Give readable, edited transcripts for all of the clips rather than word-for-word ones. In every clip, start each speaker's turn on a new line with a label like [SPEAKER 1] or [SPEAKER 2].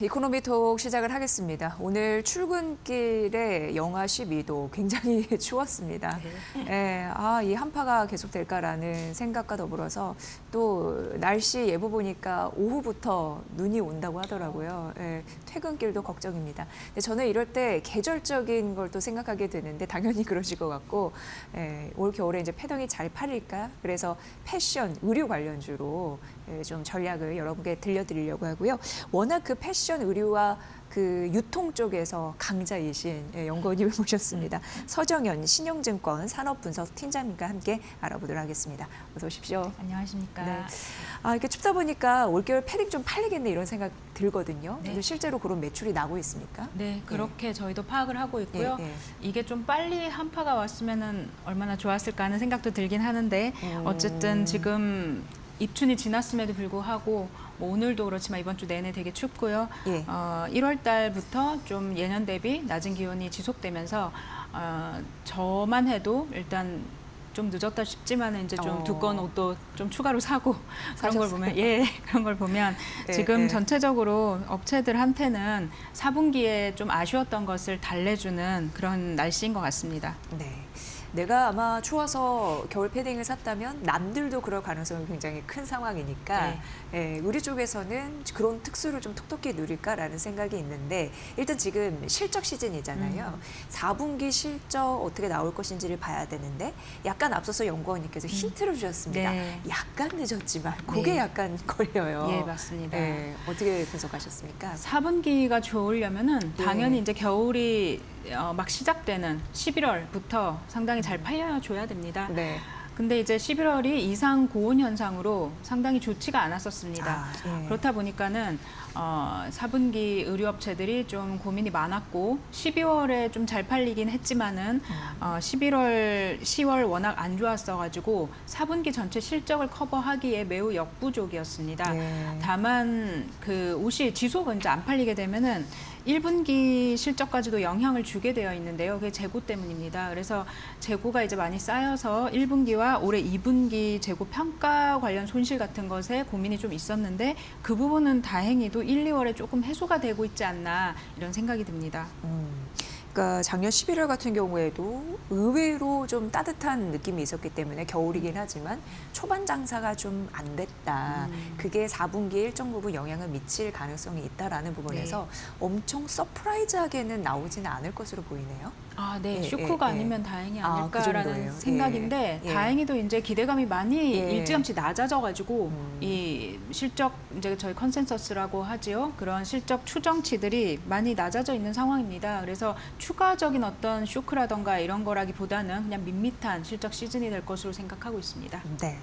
[SPEAKER 1] 이코노미톡 시작을 하겠습니다. 오늘 출근길에 영하 12도 굉장히 추웠습니다. 예, 이 한파가 계속될까라는 생각과 더불어서 또 날씨 예보 보니까 오후부터 눈이 온다고 하더라고요. 예, 퇴근길도 걱정입니다. 근데 저는 이럴 때 계절적인 걸 또 생각하게 되는데 당연히 그러실 것 같고 올 겨울에 이제 패딩이 잘 팔릴까? 그래서 패션, 의류 관련주로 좀 전략을 여러분께 들려드리려고 하고요. 워낙 그 패션 의류와 그 유통 쪽에서 강자이신 연구원님을 모셨습니다. 서정연 신용증권 산업분석 팀장님과 함께 알아보도록 하겠습니다. 어서 오십시오.
[SPEAKER 2] 안녕하십니까.
[SPEAKER 1] 네. 이렇게 춥다 보니까 올겨울 패딩 좀 팔리겠네 이런 생각 들거든요.
[SPEAKER 2] 네.
[SPEAKER 1] 실제로 그런 매출이 나고 있습니까?
[SPEAKER 2] 네, 그렇게 저희도 파악을 하고 있고요. 이게 좀 빨리 한파가 왔으면 얼마나 좋았을까 하는 생각도 들긴 하는데 어쨌든 지금 입춘이 지났음에도 불구하고 뭐 오늘도 그렇지만 이번 주 내내 되게 춥고요. 1월 달부터 좀 예년 대비 낮은 기온이 지속되면서 저만 해도 일단 좀 늦었다 싶지만 이제 좀 두꺼운 옷도 좀 추가로 사고 그런 걸 보면 그런 걸 보면 지금 전체적으로 업체들한테는 4분기에 좀 아쉬웠던 것을 달래주는 그런 날씨인 것 같습니다.
[SPEAKER 1] 네. 내가 아마 추워서 겨울 패딩을 샀다면 남들도 그럴 가능성이 굉장히 큰 상황이니까 우리 쪽에서는 그런 특수를 좀 톡톡히 누릴까라는 생각이 있는데 일단 지금 실적 시즌이잖아요. 4분기 실적 어떻게 나올 것인지를 봐야 되는데 약간 앞서서 연구원님께서 힌트를 주셨습니다. 약간 늦었지만 그게 약간 걸려요.
[SPEAKER 2] 예, 맞습니다.
[SPEAKER 1] 어떻게 분석하셨습니까?
[SPEAKER 2] 4분기가 좋으려면은 당연히 이제 겨울이 막 시작되는 11월부터 상당히 잘 팔려줘야 됩니다. 근데 이제 11월이 이상 고온 현상으로 상당히 좋지가 않았었습니다. 그렇다 보니까는 4분기 의류업체들이 좀 고민이 많았고 12월에 좀 잘 팔리긴 했지만은 11월, 10월 워낙 안 좋았어가지고 4분기 전체 실적을 커버하기에 매우 역부족이었습니다. 다만 그 옷이 지속 이제 안 팔리게 되면은 1분기 실적까지도 영향을 주게 되어 있는데요. 그게 재고 때문입니다. 그래서 재고가 이제 많이 쌓여서 1분기와 올해 2분기 재고 평가 관련 손실 같은 것에 고민이 좀 있었는데 그 부분은 다행히도 1, 2월에 조금 해소가 되고 있지 않나 이런 생각이 듭니다.
[SPEAKER 1] 그러니까 작년 11월 같은 경우에도 의외로 좀 따뜻한 느낌이 있었기 때문에 겨울이긴 하지만 초반 장사가 좀 안 됐다. 그게 4분기에 일정 부분 영향을 미칠 가능성이 있다라는 부분에서 엄청 서프라이즈하게는 나오지는 않을 것으로 보이네요.
[SPEAKER 2] 쇼크가 아니면 다행이 아닐까라는
[SPEAKER 1] 그
[SPEAKER 2] 생각인데 다행히도 이제 기대감이 많이 일찌감치 낮아져가지고 이 실적 이제 저희 컨센서스라고 하지요. 그런 실적 추정치들이 많이 낮아져 있는 상황입니다. 그래서 추가적인 어떤 쇼크라던가 이런 거라기보다는 그냥 밋밋한 실적 시즌이 될 것으로 생각하고 있습니다.
[SPEAKER 1] 네,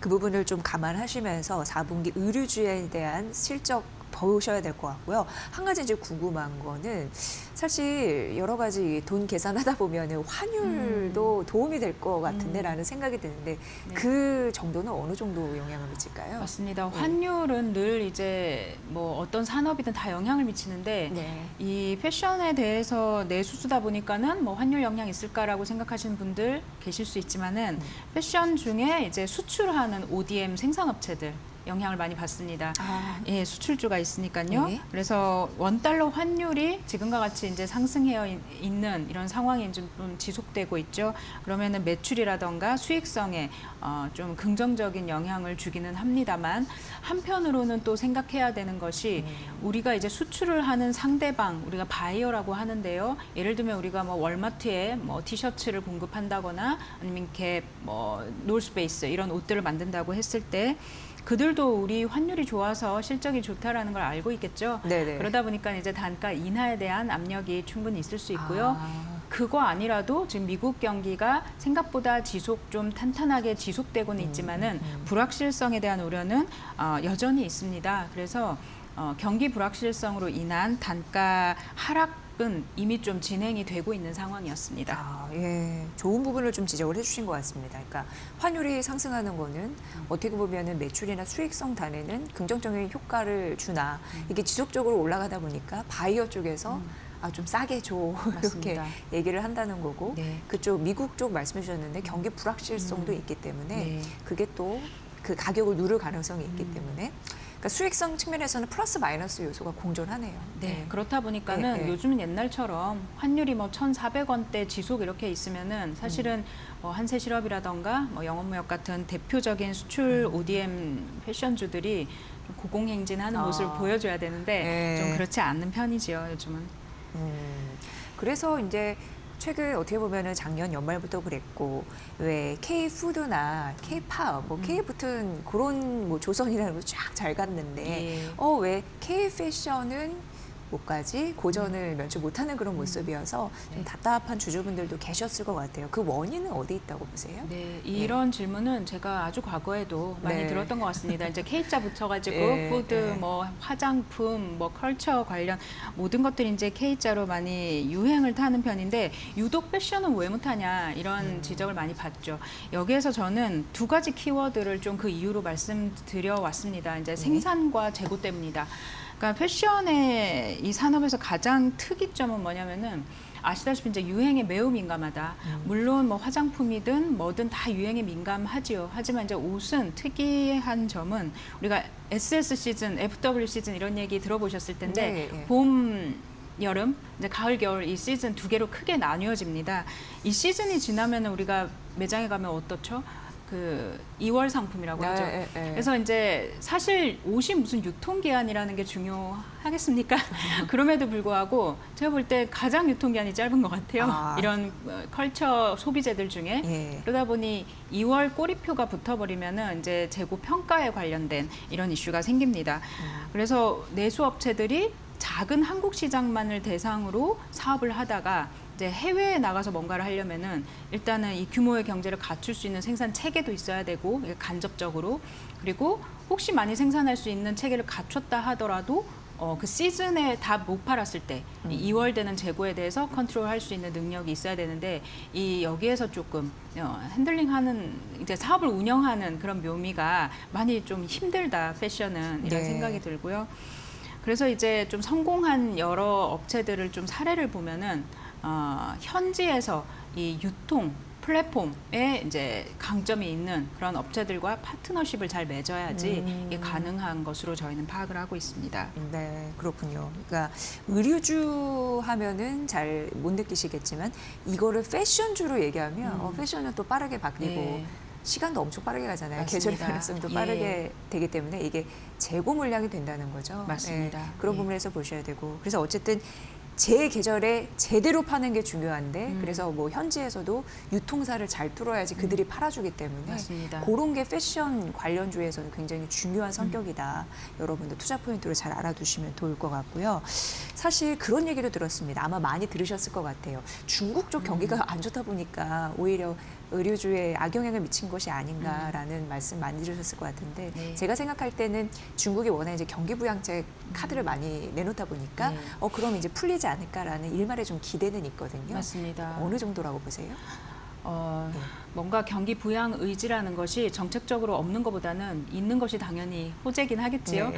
[SPEAKER 1] 그 부분을 좀 감안하시면서 4분기 의류주에 대한 실적 보셔야 될 것 같고요. 한 가지 이제 궁금한 거는 사실 여러 가지 돈 계산하다 보면은 환율도 도움이 될 것 같은데라는 생각이 드는데 그 정도는 어느 정도 영향을 미칠까요?
[SPEAKER 2] 맞습니다. 환율은 늘 이제 뭐 어떤 산업이든 다 영향을 미치는데 이 패션에 대해서 내수수다 보니까는 뭐 환율 영향 있을까라고 생각하시는 분들 계실 수 있지만은 패션 중에 이제 수출하는 ODM 생산업체들 영향을 많이 받습니다. 수출주가 있으니까요. 그래서 원달러 환율이 지금과 같이 이제 상승해 있는 이런 상황이 좀 지속되고 있죠. 그러면은 매출이라던가 수익성에 좀 긍정적인 영향을 주기는 합니다만 한편으로는 또 생각해야 되는 것이 우리가 이제 수출을 하는 상대방, 우리가 바이어라고 하는데요. 예를 들면 우리가 뭐 월마트에 뭐 티셔츠를 공급한다거나 아니면 갭, 뭐 노스페이스 이런 옷들을 만든다고 했을 때 그들도 우리 환율이 좋아서 실적이 좋다라는 걸 알고 있겠죠. 그러다 보니까 이제 단가 인하에 대한 압력이 충분히 있을 수 있고요. 그거 아니라도 지금 미국 경기가 생각보다 좀 탄탄하게 지속되고는 있지만은 불확실성에 대한 우려는 여전히 있습니다. 그래서 경기 불확실성으로 인한 단가 하락은 이미 좀 진행이 되고 있는 상황이었습니다.
[SPEAKER 1] 좋은 부분을 좀 지적을 해주신 것 같습니다. 그러니까 환율이 상승하는 거는 어떻게 보면은 매출이나 수익성 단에는 긍정적인 효과를 주나 이게 지속적으로 올라가다 보니까 바이어 쪽에서 좀 싸게 줘 이렇게 얘기를 한다는 거고 그쪽 미국 쪽 말씀해 주셨는데 경기 불확실성도 있기 때문에 그게 또 그 가격을 누를 가능성이 있기 때문에 그러니까 그러니까 수익성 측면에서는 플러스 마이너스 요소가 공존하네요.
[SPEAKER 2] 네, 그렇다 보니까는 요즘은 옛날처럼 환율이 뭐 1,400원대 지속 이렇게 있으면은 사실은 한세 실업이라던가 뭐 영업무역 같은 대표적인 수출 ODM 패션주들이 좀 고공행진하는 모습을 보여줘야 되는데 좀 그렇지 않는 편이지요, 요즘은.
[SPEAKER 1] 그래서 이제 최근 어떻게 보면은 작년 연말부터 그랬고 왜 K 푸드나 K 팝, 뭐 K 붙은 그런 뭐 조선이라는 거 쫙 잘 갔는데 왜 K 패션은 못 가지 고전을 면치 못하는 그런 모습이어서 좀 답답한 주주분들도 계셨을 것 같아요. 그 원인은 어디 있다고 보세요?
[SPEAKER 2] 네, 이런 질문은 제가 아주 과거에도 많이 들었던 것 같습니다. 이제 K자 붙여가지고 푸드, 뭐 화장품, 뭐 컬처 관련 모든 것들이 이제 K자로 많이 유행을 타는 편인데 유독 패션은 왜 못하냐 이런 지적을 많이 받죠. 여기에서 저는 두 가지 키워드를 좀 그 이유로 말씀드려 왔습니다. 이제 생산과 재고 때문이다. 그러니까 패션의 이 산업에서 가장 특이점은 뭐냐면은 아시다시피 이제 유행에 매우 민감하다. 물론 뭐 화장품이든 뭐든 다 유행에 민감하지요. 하지만 이제 옷은 특이한 점은 우리가 SS 시즌, FW 시즌 이런 얘기 들어보셨을 텐데 봄, 여름, 이제 가을, 겨울 이 시즌 두 개로 크게 나뉘어집니다. 이 시즌이 지나면 우리가 매장에 가면 어떻죠? 그 2월 상품이라고 하죠. 그래서 이제 사실 옷이 무슨 유통기한이라는 게 중요하겠습니까? 그럼에도 불구하고 제가 볼 때 가장 유통기한이 짧은 것 같아요. 이런 컬처 소비재들 중에. 그러다 보니 2월 꼬리표가 붙어버리면은 이제 재고 평가에 관련된 이런 이슈가 생깁니다. 그래서 내수업체들이 작은 한국 시장만을 대상으로 사업을 하다가 이제 해외에 나가서 뭔가를 하려면은 일단은 이 규모의 경제를 갖출 수 있는 생산 체계도 있어야 되고 간접적으로 그리고 혹시 많이 생산할 수 있는 체계를 갖췄다 하더라도 그 시즌에 다 못 팔았을 때 2월 되는 재고에 대해서 컨트롤할 수 있는 능력이 있어야 되는데 이 여기에서 조금 핸들링하는 이제 사업을 운영하는 그런 묘미가 많이 좀 힘들다 패션은 이런 생각이 들고요. 그래서 이제 좀 성공한 여러 업체들을 좀 사례를 보면은 현지에서 이 유통 플랫폼에 이제 강점이 있는 그런 업체들과 파트너십을 잘 맺어야지 이게 가능한 것으로 저희는 파악을 하고 있습니다.
[SPEAKER 1] 네, 그렇군요. 그러니까 의류주 하면은 잘 못 느끼시겠지만 이거를 패션주로 얘기하면 패션은 또 빠르게 바뀌고 시간도 엄청 빠르게 가잖아요. 계절의 변화성도 빠르게 되기 때문에 이게 재고 물량이 된다는 거죠.
[SPEAKER 2] 맞습니다.
[SPEAKER 1] 그런 부분에서 보셔야 되고 그래서 어쨌든 제 계절에 제대로 파는 게 중요한데 그래서 뭐 현지에서도 유통사를 잘 뚫어야지 그들이 팔아주기 때문에
[SPEAKER 2] 맞습니다.
[SPEAKER 1] 그런 게 패션 관련주에서는 굉장히 중요한 성격이다. 여러분들 투자 포인트로 잘 알아두시면 좋을 것 같고요. 사실 그런 얘기도 들었습니다. 아마 많이 들으셨을 것 같아요. 중국 쪽 경기가 안 좋다 보니까 오히려 의류주에 악영향을 미친 것이 아닌가라는 말씀 많이 들으셨을 것 같은데 제가 생각할 때는 중국이 워낙 이제 경기부양책 카드를 많이 내놓다 보니까 그럼 이제 풀리지 않을까라는 일말에 좀 기대는 있거든요.
[SPEAKER 2] 맞습니다.
[SPEAKER 1] 어느 정도라고 보세요?
[SPEAKER 2] 뭔가 경기 부양 의지라는 것이 정책적으로 없는 것보다는 있는 것이 당연히 호재긴 하겠지요.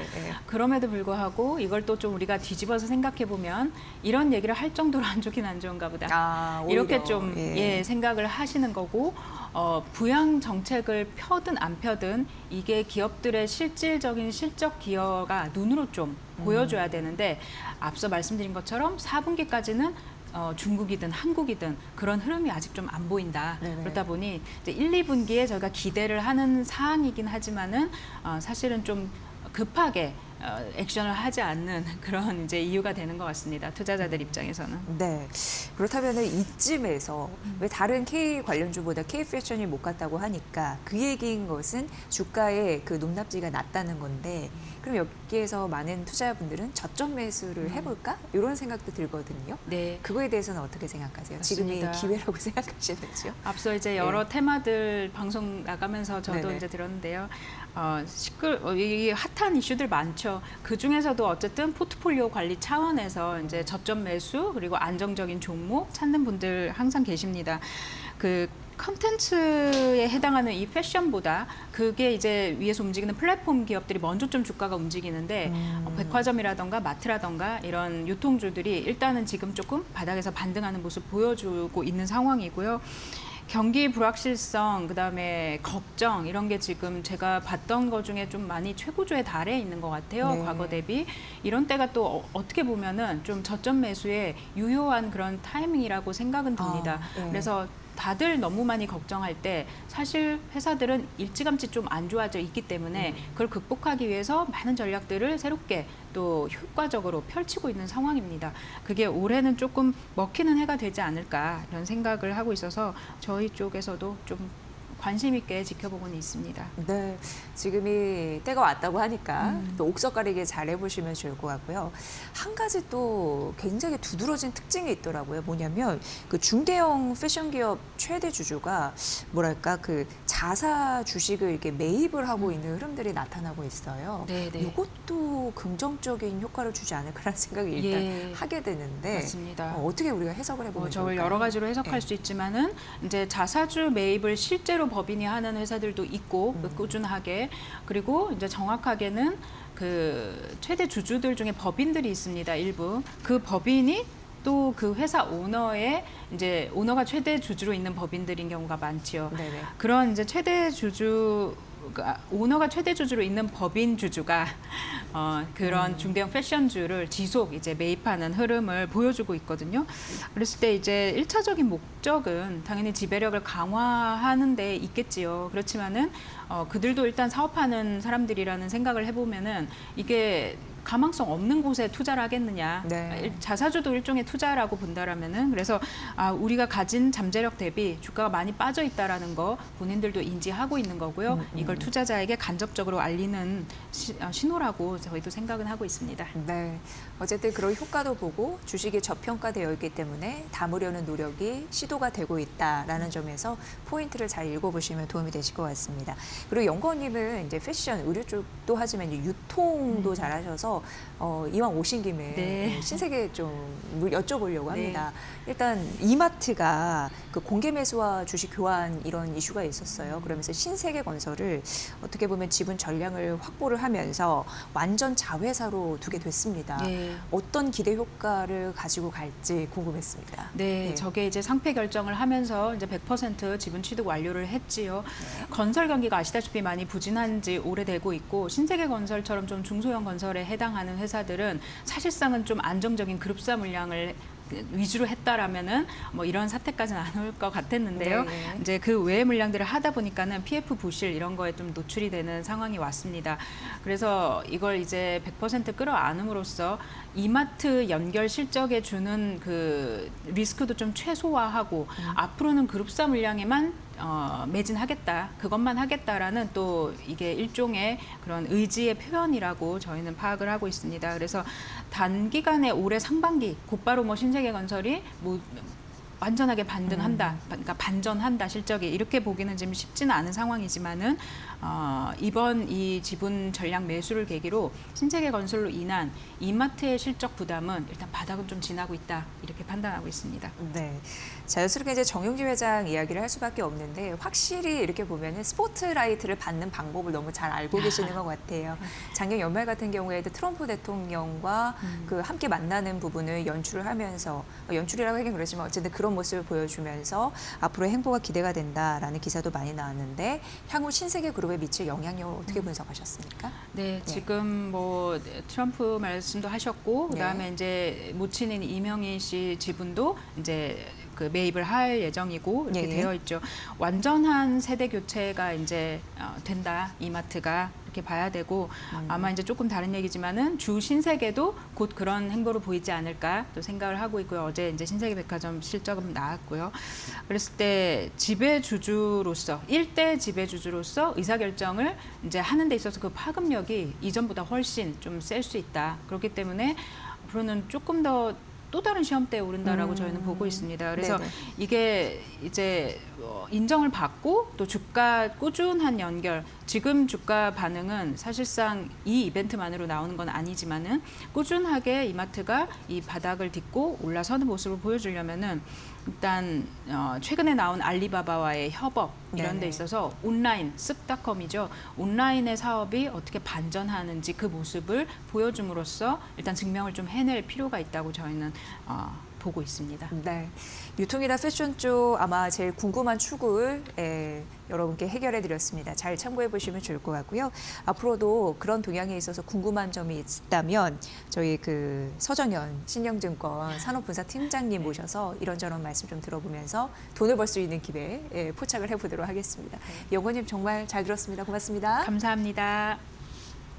[SPEAKER 2] 그럼에도 불구하고 이걸 또 좀 우리가 뒤집어서 생각해 보면 이런 얘기를 할 정도로 안 좋긴 안 좋은가 보다. 이렇게 좀 생각을 하시는 거고 부양 정책을 펴든 안 펴든 이게 기업들의 실질적인 실적 기여가 눈으로 좀 보여줘야 되는데 앞서 말씀드린 것처럼 4분기까지는 중국이든 한국이든 그런 흐름이 아직 좀 안 보인다. 그렇다 보니 이제 1, 2분기에 저희가 기대를 하는 사항이긴 하지만은 사실은 좀 급하게 액션을 하지 않는 그런 이제 이유가 되는 것 같습니다. 투자자들 입장에서는.
[SPEAKER 1] 네. 그렇다면 이쯤에서 왜 다른 K 관련주보다 K 패션이 못 갔다고 하니까 그 얘기인 것은 주가의 그 높낮이가 낮다는 건데 그럼 여기에서 많은 투자자분들은 저점 매수를 해볼까? 이런 생각도 들거든요.
[SPEAKER 2] 네.
[SPEAKER 1] 그거에 대해서는 어떻게 생각하세요?
[SPEAKER 2] 맞습니다.
[SPEAKER 1] 지금이 기회라고 생각하시는지요?
[SPEAKER 2] 앞서 이제 여러 테마들 방송 나가면서 저도 이제 들었는데요. 이 핫한 이슈들 많죠. 그 중에서도 어쨌든 포트폴리오 관리 차원에서 이제 저점 매수 그리고 안정적인 종목 찾는 분들 항상 계십니다. 그 컨텐츠에 해당하는 이 패션보다 그게 이제 위에서 움직이는 플랫폼 기업들이 먼저 좀 주가가 움직이는데 백화점이라던가 마트라던가 이런 유통주들이 일단은 지금 조금 바닥에서 반등하는 모습 보여주고 있는 상황이고요. 경기 불확실성, 그다음에 걱정 이런 게 지금 제가 봤던 것 중에 좀 많이 최고조에 달해 있는 것 같아요.
[SPEAKER 1] 네.
[SPEAKER 2] 과거 대비. 이런 때가 또 어떻게 보면은 좀 저점 매수에 유효한 그런 타이밍이라고 생각은 듭니다.
[SPEAKER 1] 네.
[SPEAKER 2] 그래서 다들 너무 많이 걱정할 때 사실 회사들은 일찌감치 좀 안 좋아져 있기 때문에 그걸 극복하기 위해서 많은 전략들을 새롭게 또 효과적으로 펼치고 있는 상황입니다. 그게 올해는 조금 먹히는 해가 되지 않을까 이런 생각을 하고 있어서 저희 쪽에서도 좀 관심 있게 지켜보고는 있습니다.
[SPEAKER 1] 네, 지금이 때가 왔다고 하니까 또 옥석 가리게 잘 해보시면 좋을 것 같고요. 한 가지 또 굉장히 두드러진 특징이 있더라고요. 뭐냐면 그 중대형 패션 기업 최대 주주가 뭐랄까 그 자사 주식을 이렇게 매입을 하고 있는 흐름들이 나타나고 있어요.
[SPEAKER 2] 네, 네.
[SPEAKER 1] 이것도 긍정적인 효과를 주지 않을까라는 생각이 일단
[SPEAKER 2] 예.
[SPEAKER 1] 하게 되는데
[SPEAKER 2] 맞습니다.
[SPEAKER 1] 어떻게 우리가 해석을 해보면
[SPEAKER 2] 저를
[SPEAKER 1] 좋을까요?
[SPEAKER 2] 여러 가지로 해석할
[SPEAKER 1] 네.
[SPEAKER 2] 수 있지만은 이제 자사주 매입을 실제로 법인이 하는 회사들도 있고 꾸준하게 그리고 이제 정확하게는 그 최대 주주들 중에 법인들이 있습니다. 일부 그 법인이 또 그 회사 오너의 이제 오너가 최대 주주로 있는 법인들인 경우가 많지요.
[SPEAKER 1] 네네.
[SPEAKER 2] 그런 이제 최대 주주 오너가 최대 주주로 있는 법인 주주가 그런 중대형 패션주를 지속 이제 매입하는 흐름을 보여주고 있거든요. 그랬을 때 이제 1차적인 목적은 당연히 지배력을 강화하는 데 있겠지요. 그렇지만은 그들도 일단 사업하는 사람들이라는 생각을 해보면은 이게 가망성 없는 곳에 투자를 하겠느냐.
[SPEAKER 1] 네.
[SPEAKER 2] 자사주도 일종의 투자라고 본다라면은 그래서 우리가 가진 잠재력 대비 주가가 많이 빠져 있다라는 거 본인들도 인지하고 있는 거고요. 이걸 투자자에게 간접적으로 알리는 신호라고 저희도 생각은 하고 있습니다.
[SPEAKER 1] 네. 어쨌든 그런 효과도 보고 주식이 저평가되어 있기 때문에 담으려는 노력이 시도가 되고 있다라는 점에서 포인트를 잘 읽어보시면 도움이 되실 것 같습니다. 그리고 연구원님은 이제 패션, 의류 쪽도 하지만 이제 유통도 잘하셔서 이왕 오신 김에
[SPEAKER 2] 네.
[SPEAKER 1] 신세계 좀 여쭤보려고
[SPEAKER 2] 네.
[SPEAKER 1] 합니다. 일단 이마트가 그 공개 매수와 주식 교환 이런 이슈가 있었어요. 그러면서 신세계 건설을 어떻게 보면 지분 전량을 확보를 하면서 완전 자회사로 두게 됐습니다.
[SPEAKER 2] 네.
[SPEAKER 1] 어떤 기대 효과를 가지고 갈지 궁금했습니다.
[SPEAKER 2] 네, 저게 이제 상패 결정을 하면서 이제 100% 지분 취득 완료를 했지요. 건설 경기가 아시다시피 많이 부진한 지 오래되고 있고 신세계 건설처럼 좀 중소형 건설에 해당하는 회사들은 사실상은 좀 안정적인 그룹사 물량을 위주로 했다라면은 뭐 이런 사태까지는 안 올 것 같았는데요.
[SPEAKER 1] 네.
[SPEAKER 2] 이제 그 외의 물량들을 하다 보니까는 PF 부실 이런 거에 좀 노출이 되는 상황이 왔습니다. 그래서 이걸 이제 100% 끌어안음으로써 이마트 연결 실적에 주는 그 리스크도 좀 최소화하고 앞으로는 그룹사 물량에만 매진하겠다, 그것만 하겠다라는 또 이게 일종의 그런 의지의 표현이라고 저희는 파악을 하고 있습니다. 그래서 단기간에 올해 상반기 곧바로 뭐 신세계건설이 뭐 완전하게 반등한다, 그러니까 반전한다 실적이 이렇게 보기는 지금 쉽지는 않은 상황이지만은 이번 이 지분 전량 매수를 계기로 신세계건설로 인한 이마트의 실적 부담은 일단 바닥은 좀 지나고 있다 이렇게 판단하고 있습니다.
[SPEAKER 1] 네. 자연스럽게 이제 정용기 회장 이야기를 할 수밖에 없는데 확실히 이렇게 보면은 스포트라이트를 받는 방법을 너무 잘 알고 계시는 것 같아요. 작년 연말 같은 경우에도 트럼프 대통령과 그 함께 만나는 부분을 연출을 하면서 연출이라고 하긴 그렇지만 어쨌든 그런 모습을 보여주면서 앞으로의 행보가 기대가 된다라는 기사도 많이 나왔는데 향후 신세계 그룹에 미칠 영향력을 어떻게 분석하셨습니까?
[SPEAKER 2] 네, 지금 뭐 트럼프 말씀도 하셨고 그다음에 이제 모친인 이명희 씨 지분도 이제 그 매입을 할 예정이고 이렇게 되어 있죠. 완전한 세대 교체가 이제 된다 이마트가 이렇게 봐야 되고 아마 이제 조금 다른 얘기지만은 주 신세계도 곧 그런 행보를 보이지 않을까 또 생각을 하고 있고요. 어제 이제 신세계백화점 실적은 나왔고요. 그랬을 때 지배주주로서 일대 지배주주로서 의사결정을 이제 하는 데 있어서 그 파급력이 이전보다 훨씬 좀 셀 수 있다. 그렇기 때문에 앞으로는 조금 더 또 다른 시험대에 오른다라고 저희는 보고 있습니다. 그래서
[SPEAKER 1] 네네.
[SPEAKER 2] 이게 이제 인정을 받고 또 주가 꾸준한 연결, 지금 주가 반응은 사실상 이 이벤트만으로 나오는 건 아니지만은 꾸준하게 이마트가 이 바닥을 딛고 올라서는 모습을 보여주려면은 일단 최근에 나온 알리바바와의 협업 이런 데
[SPEAKER 1] 네네.
[SPEAKER 2] 있어서 온라인 쓱닷컴이죠. 온라인의 사업이 어떻게 반전하는지 그 모습을 보여줌으로써 일단 증명을 좀 해낼 필요가 있다고 저희는 보고 있습니다.
[SPEAKER 1] 네, 유통이나 패션 쪽 아마 제일 궁금한 축을 여러분께 해결해 드렸습니다. 잘 참고해 보시면 좋을 것 같고요. 앞으로도 그런 동향에 있어서 궁금한 점이 있다면 저희 그 서정현 신영증권 산업분사 팀장님 모셔서 이런저런 말씀 좀 들어보면서 돈을 벌 수 있는 기회 포착을 해보도록 하겠습니다. 연구님 정말 잘 들었습니다. 고맙습니다.
[SPEAKER 2] 감사합니다.